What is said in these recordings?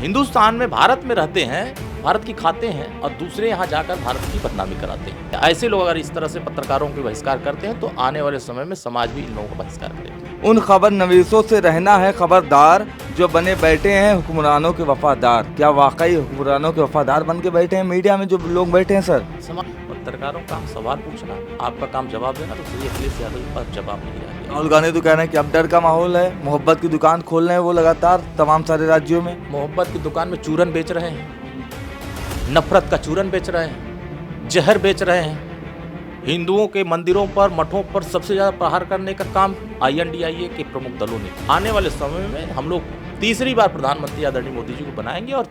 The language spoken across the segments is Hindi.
हिंदुस्तान में भारत में रहते हैं, भारत की खाते हैं और दूसरे यहाँ जाकर भारत की बदनामी कराते हैं। ऐसे लोग अगर इस तरह से पत्रकारों के बहिष्कार करते हैं तो आने वाले समय में समाज भी इन लोगों का बहिष्कार करेगा। उन खबर नवीसों से रहना है खबरदार, जो बने बैठे हैं हुक्मरानों के वफादार। क्या वाकई हुक्मरानों के वफादार बन के बैठे हैं मीडिया में जो लोग बैठे हैं सर? पत्रकारों का सवाल पूछना, आपका काम जवाब देना, तो सही अखिलेश यादव के पास जवाब नहीं रहा। राहुल गांधी तो कह रहे हैं कि अब डर का माहौल है, मोहब्बत की दुकान खोल रहे हैं वो लगातार तमाम सारे राज्यों में। मोहब्बत की दुकान में चूरन बेच रहे हैं, नफरत का चूरन बेच रहे हैं, जहर बेच रहे हैं। हिंदुओं के मंदिरों पर, मठों पर सबसे ज्यादा प्रहार करने का काम INDIA के प्रमुख दलों ने। आने वाले समय में हम लोग तीसरी बार प्रधानमंत्री आदरणीय मोदी जी को बनाएंगे। और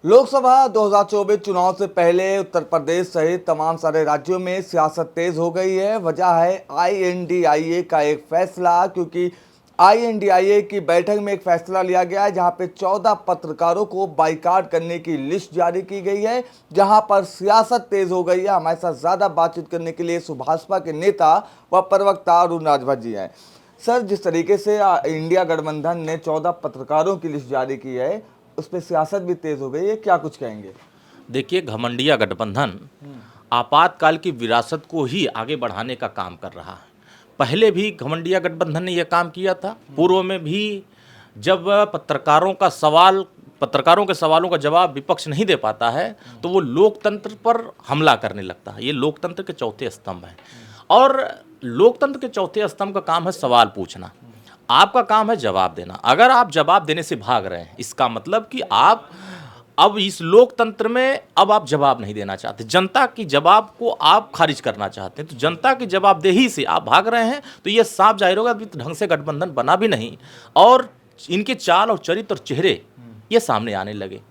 लोकसभा 2024 चुनाव से पहले उत्तर प्रदेश सहित तमाम सारे राज्यों में सियासत तेज हो गई है। वजह है INDIA का एक फैसला, क्योंकि INDIA की बैठक में एक फैसला लिया गया है जहां पे 14 पत्रकारों को बाइकाट करने की लिस्ट जारी की गई है, जहां पर सियासत तेज हो गई है। हमारे साथ ज़्यादा बातचीत करने के लिए भाजपा के नेता व प्रवक्ता अरुण राजभर जी हैं। सर, जिस तरीके से इंडिया गठबंधन ने 14 पत्रकारों की लिस्ट जारी की है, उस पर सियासत भी तेज हो गई है, क्या कुछ कहेंगे? देखिए, घमंडिया गठबंधन आपातकाल की विरासत को ही आगे बढ़ाने का काम कर रहा है। पहले भी घमंडिया गठबंधन ने यह काम किया था। पूर्व में भी जब पत्रकारों के सवालों का जवाब विपक्ष नहीं दे पाता है तो वो लोकतंत्र पर हमला करने लगता है। ये लोकतंत्र के चौथे स्तंभ है और लोकतंत्र के चौथे स्तंभ का काम है सवाल पूछना, आपका काम है जवाब देना। अगर आप जवाब देने से भाग रहे हैं, इसका मतलब कि आप अब इस लोकतंत्र में अब आप जवाब नहीं देना चाहते, जनता की जवाब को आप खारिज करना चाहते हैं। तो जनता की जवाबदेही से आप भाग रहे हैं तो ये साफ जाहिर होगा, अभी ढंग से गठबंधन बना भी नहीं और इनके चाल और चरित्र और चेहरे ये सामने आने लगे।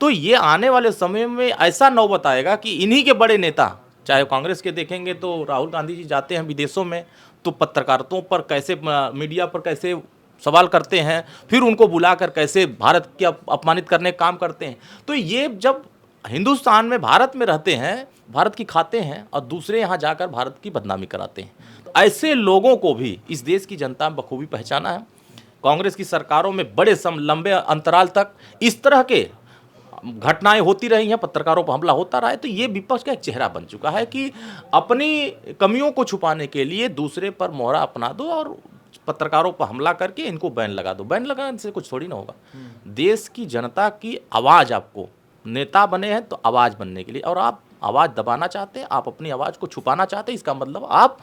तो ये आने वाले समय में ऐसा नौबत आएगा कि इन्हीं के बड़े नेता, चाहे कांग्रेस के देखेंगे तो राहुल गांधी जी जाते हैं विदेशों में तो पत्रकारों पर कैसे, मीडिया पर कैसे सवाल करते हैं, फिर उनको बुलाकर कैसे भारत के अपमानित करने का काम करते हैं। तो ये जब हिंदुस्तान में भारत में रहते हैं, भारत की खाते हैं और दूसरे यहाँ जाकर भारत की बदनामी कराते हैं, तो ऐसे लोगों को भी इस देश की जनता में बखूबी पहचाना है। कांग्रेस की सरकारों में बड़े लंबे अंतराल तक इस तरह के घटनाएं होती रही हैं, पत्रकारों पर हमला होता रहा है। तो ये विपक्ष का एक चेहरा बन चुका है कि अपनी कमियों को छुपाने के लिए दूसरे पर मोहरा अपना दो और पत्रकारों पर हमला करके इनको बैन लगा दो। बैन लगाने से कुछ थोड़ी ना होगा। देश की जनता की आवाज़, आपको नेता बने हैं तो आवाज़ बनने के लिए, और आप आवाज़ दबाना चाहते हैं, आप अपनी आवाज़ को छुपाना चाहते हैं, इसका मतलब आप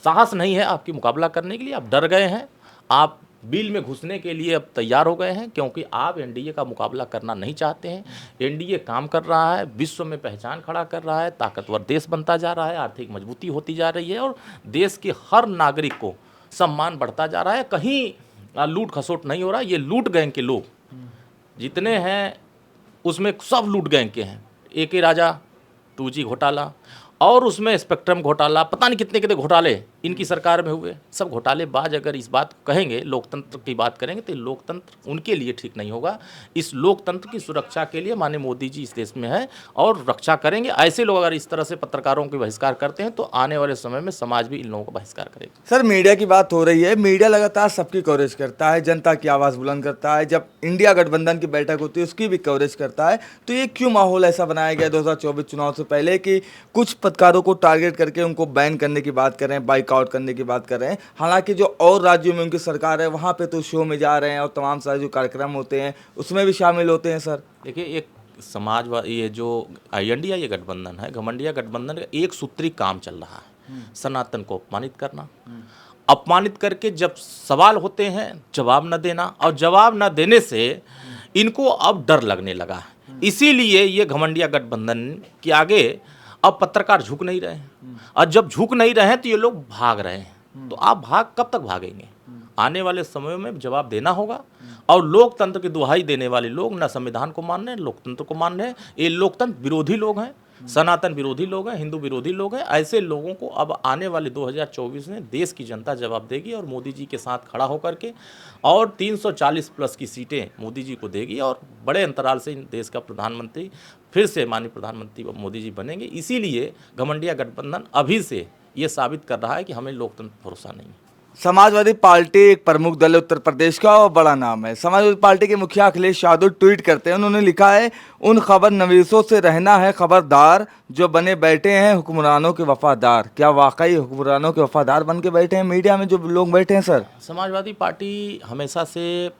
साहस नहीं है आपकी मुकाबला करने के लिए, आप डर गए हैं, आप बिल में घुसने के लिए अब तैयार हो गए हैं, क्योंकि आप NDA का मुकाबला करना नहीं चाहते हैं। NDA काम कर रहा है, विश्व में पहचान खड़ा कर रहा है, ताकतवर देश बनता जा रहा है, आर्थिक मजबूती होती जा रही है और देश के हर नागरिक को सम्मान बढ़ता जा रहा है। कहीं लूट खसोट नहीं हो रहा। ये लूट गैंग के लोग जितने हैं उसमें सब लूट गैंग के हैं। AK राजा, 2G घोटाला और उसमें स्पेक्ट्रम घोटाला, पता नहीं कितने कितने घोटाले इनकी सरकार में हुए। सब घोटालेबाज अगर इस बात को कहेंगे, लोकतंत्र की बात करेंगे, तो लोकतंत्र उनके लिए ठीक नहीं होगा। इस लोकतंत्र की सुरक्षा के लिए माननीय मोदी जी इस देश में है और रक्षा करेंगे। ऐसे लोग अगर इस तरह से पत्रकारों के बहिष्कार करते हैं तो आने वाले समय में समाज भी इन लोगों का बहिष्कार करेगा। सर, मीडिया की बात हो रही है, मीडिया लगातार सबकी कवरेज करता है, जनता की आवाज़ बुलंद करता है। जब इंडिया गठबंधन की बैठक होती है उसकी भी कवरेज करता है। तो ये क्यों माहौल ऐसा बनाया गया 2024 चुनाव से पहले कि कुछ पत्रकारों को टारगेट करके उनको बैन करने की बात कर रहे हैं, बाइकआउट करने की बात कर रहे हैं? हालांकि जो और राज्यों में उनकी सरकार है वहाँ पे तो शो में जा रहे हैं और तमाम सारे जो कार्यक्रम होते हैं उसमें भी शामिल होते हैं। सर देखिए, एक समाजवाद, ये जो INDIA गठबंधन है, घमंडिया गठबंधन का एक सूत्री काम चल रहा है, सनातन को अपमानित करना, अपमानित करके जब सवाल होते हैं जवाब न देना, और जवाब न देने से इनको अब डर लगने लगा है। इसीलिए ये घमंडिया गठबंधन के आगे अब पत्रकार झुक नहीं रहे हैं, और जब झुक नहीं रहे हैं तो ये लोग भाग रहे हैं। तो आप कब तक भागेंगे? आने वाले समय में जवाब देना होगा। और लोकतंत्र की दुहाई देने वाले लोग न संविधान को मान रहे हैं, लोकतंत्र को मान रहे हैं। ये लोकतंत्र विरोधी लोग हैं, सनातन विरोधी लोग हैं, हिंदू विरोधी लोग हैं। ऐसे लोगों को अब आने वाले 2024 में देश की जनता जवाब देगी और मोदी जी के साथ खड़ा होकर के, और 340 प्लस की सीटें मोदी जी को देगी और बड़े अंतराल से देश का प्रधानमंत्री फिर से माननीय प्रधानमंत्री मोदी जी बनेंगे। इसीलिए घमंडिया गठबंधन अभी से ये साबित कर रहा है कि हमें लोकतंत्र भरोसा नहीं है। समाजवादी पार्टी एक प्रमुख दल है उत्तर प्रदेश का और बड़ा नाम है। समाजवादी पार्टी के मुखिया अखिलेश यादव ट्वीट करते हैं, उन्होंने लिखा है, उन खबर नवीसों से रहना है खबरदार, जो बने बैठे हैं हुक्मरानों के वफादार। क्या वाकई हुक्मरानों के वफादार बन के बैठे हैं मीडिया में जो लोग बैठे हैं सर? समाजवादी पार्टी हमेशा से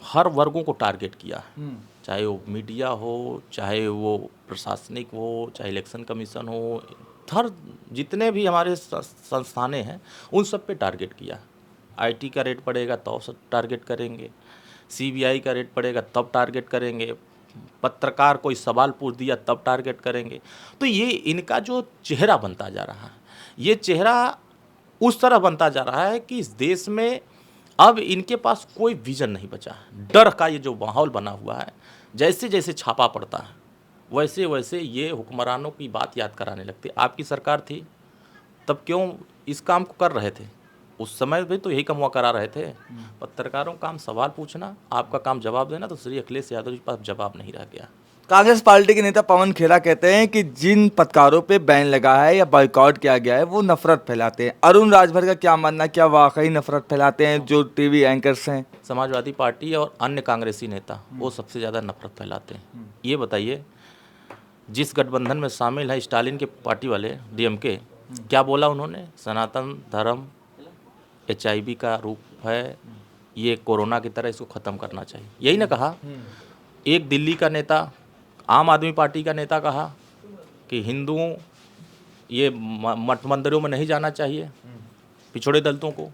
हर वर्गों को टारगेट किया है, चाहे वो मीडिया हो, चाहे वो प्रशासनिक हो, चाहे इलेक्शन कमीशन हो, हर जितने भी हमारे संस्थानें हैं उन सब पे टारगेट किया। आईटी का रेट बढ़ेगा तो सब टारगेट करेंगे, सीबीआई का रेट बढ़ेगा तब टारगेट करेंगे, पत्रकार कोई सवाल पूछ दिया तब टारगेट करेंगे। तो ये इनका जो चेहरा बनता जा रहा है, ये चेहरा उस तरह बनता जा रहा है कि इस देश में अब इनके पास कोई विजन नहीं बचा है। डर का ये जो माहौल बना हुआ है, जैसे जैसे छापा पड़ता है वैसे वैसे ये हुक्मरानों की बात याद कराने लगते। आपकी सरकार थी तब क्यों इस काम को कर रहे थे? उस समय भी तो यही काम हुआ करा रहे थे। पत्रकारों का काम सवाल पूछना, आपका काम जवाब देना। तो श्री अखिलेश यादव जी के पास जवाब नहीं रह गया। कांग्रेस पार्टी के नेता पवन खेड़ा कहते हैं कि जिन पत्रकारों पे बैन लगा है या बॉयकॉट किया गया है वो नफरत फैलाते हैं। अरुण राजभर का क्या मानना, क्या वाकई नफरत फैलाते हैं जो टीवी एंकर्स हैं? समाजवादी पार्टी और अन्य कांग्रेसी नेता वो सबसे ज़्यादा नफरत फैलाते हैं। ये बताइए, जिस गठबंधन में शामिल है स्टालिन के पार्टी वाले डीएमके, क्या बोला उन्होंने? सनातन धर्म HIV का रूप है, ये कोरोना की तरह इसको ख़त्म करना चाहिए, यही ना कहा। एक दिल्ली का नेता, आम आदमी पार्टी का नेता कहा कि हिंदुओं ये मठ मंदिरों में नहीं जाना चाहिए, पिछड़े दलितों को,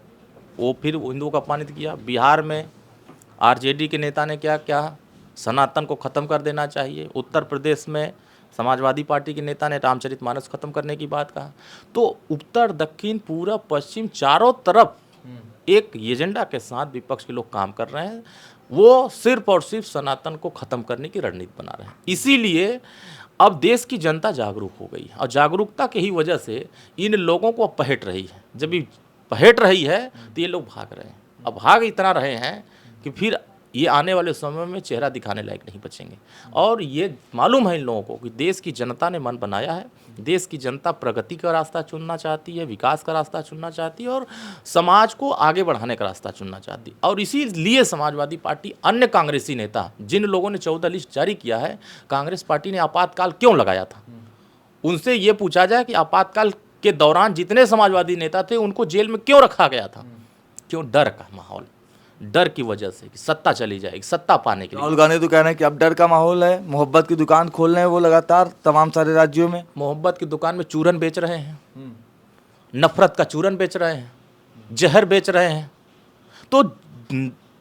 वो फिर हिंदुओं का अपमानित किया। बिहार में आरजेडी के नेता ने क्या कहा? सनातन को ख़त्म कर देना चाहिए। उत्तर प्रदेश में समाजवादी पार्टी के नेता ने रामचरितमानस खत्म करने की बात कहा। तो उत्तर दक्षिण पूरब पश्चिम चारों तरफ एक एजेंडा के साथ विपक्ष के लोग काम कर रहे हैं। वो सिर्फ और सिर्फ सनातन को खत्म करने की रणनीति बना रहे हैं। इसीलिए अब देश की जनता जागरूक हो गई है और जागरूकता के ही वजह से इन लोगों को अब पहट रही है। जब ये पहट रही है तो ये लोग भाग रहे हैं। अब भाग इतना रहे हैं कि फिर ये आने वाले समय में चेहरा दिखाने लायक नहीं बचेंगे। और ये मालूम है इन लोगों को कि देश की जनता ने मन बनाया है। देश की जनता प्रगति का रास्ता चुनना चाहती है, विकास का रास्ता चुनना चाहती है और समाज को आगे बढ़ाने का रास्ता चुनना चाहती है। और इसीलिए समाजवादी पार्टी, अन्य कांग्रेसी नेता, जिन लोगों ने 14 लिस्ट जारी किया है, कांग्रेस पार्टी ने आपातकाल क्यों लगाया था, उनसे ये पूछा जाए कि आपातकाल के दौरान जितने समाजवादी नेता थे उनको जेल में क्यों रखा गया था? क्यों? डर का माहौल, डर की वजह से कि सत्ता चली जाएगी, सत्ता पाने के लिए। राहुल गांधी तो कह रहे हैं कि अब डर का माहौल है, मोहब्बत की दुकान खोल रहे हैं वो लगातार तमाम सारे राज्यों में। मोहब्बत की दुकान में चूरन बेच रहे हैं, नफरत का चूरन बेच रहे हैं, जहर बेच रहे हैं। तो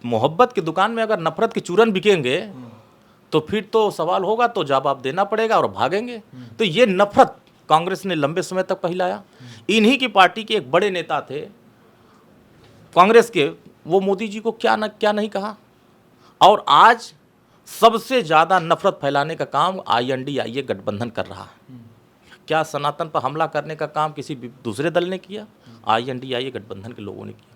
मोहब्बत की दुकान में अगर नफरत के चूरन बिकेंगे तो फिर तो सवाल होगा, तो जवाब देना पड़ेगा और भागेंगे। तो ये नफरत कांग्रेस ने लंबे समय तक फैलाया। इन्हीं की पार्टी के एक बड़े नेता थे कांग्रेस के, वो मोदी जी को क्या नहीं कहा। और आज सबसे ज़्यादा नफरत फैलाने का काम INDIA गठबंधन कर रहा है। क्या सनातन पर हमला करने का काम किसी दूसरे दल ने किया? INDIA गठबंधन के लोगों ने किया।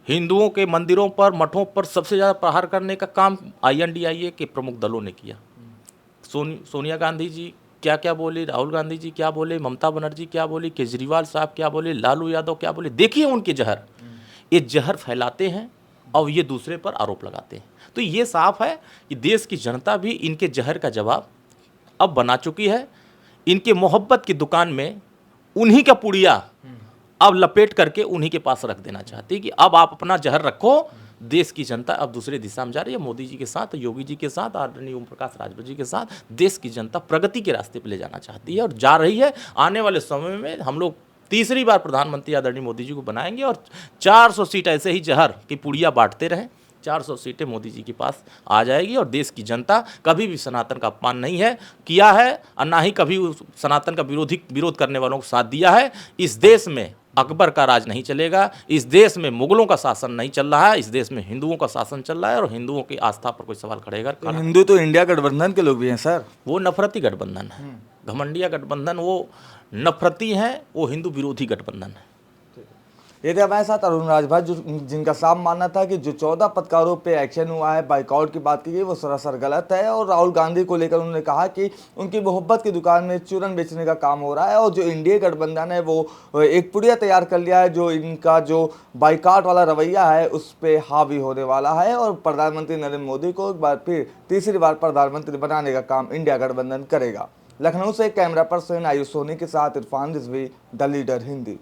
हिंदुओं के मंदिरों पर, मठों पर सबसे ज़्यादा प्रहार करने का काम INDIA के प्रमुख दलों ने किया। सोनिया गांधी जी क्या क्या बोली, राहुल गांधी जी क्या बोले, ममता बनर्जी क्या बोली, केजरीवाल साहब क्या बोले, लालू यादव क्या बोले। देखिए उनके जहर, ये जहर फैलाते हैं और ये दूसरे पर आरोप लगाते हैं। तो ये साफ है कि देश की जनता भी इनके जहर का जवाब अब बना चुकी है। इनके मोहब्बत की दुकान में उन्हीं का पुड़िया अब लपेट करके उन्हीं के पास रख देना चाहती है कि अब आप अपना जहर रखो। देश की जनता अब दूसरे दिशा में जा रही है। मोदी जी के साथ, योगी जी के साथ, आदरणीय ओम प्रकाश राजभर जी के साथ देश की जनता प्रगति के रास्ते पर ले जाना चाहती है और जा रही है। आने वाले समय में हम लोग तीसरी बार प्रधानमंत्री आदरणीय मोदी जी को बनाएंगे और 400 सीट ऐसे ही जहर की पुड़िया बांटते रहें। 400 सीटें मोदी जी के पास आ जाएगी और देश की जनता कभी भी सनातन का अपमान नहीं है किया है और ना ही कभी सनातन का विरोध करने वालों को साथ दिया है। इस देश में अकबर का राज नहीं चलेगा, इस देश में मुगलों का शासन नहीं चल रहा है, इस देश में हिंदुओं का शासन चल रहा है और हिंदुओं की आस्था पर कोई सवाल खड़ेगा। तो हिंदू तो इंडिया गठबंधन के लोग भी हैं सर। वो नफरती गठबंधन है, घमंडिया गठबंधन, वो नफरती हैं, वो हिंदू विरोधी गठबंधन है। ये थे हमारे साथ अरुण राजभर, जिनका साफ मानना था कि जो 14 पत्रकारों पे एक्शन हुआ है, बाइकआउट की बात की गई, वो सरासर गलत है। और राहुल गांधी को लेकर उन्होंने कहा कि उनकी मोहब्बत की दुकान में चूरन बेचने का काम हो रहा है और जो इंडिया गठबंधन है वो एक पुड़िया तैयार कर लिया है जो इनका जो बाइकआउट वाला रवैया है उस पर हावी होने वाला है और प्रधानमंत्री नरेंद्र मोदी को एक बार फिर तीसरी बार प्रधानमंत्री बनाने का काम इंडिया गठबंधन करेगा। लखनऊ से कैमरा पर्सन आयुष सोनी के साथ इरफान रिजवी, द लीडर हिंदी।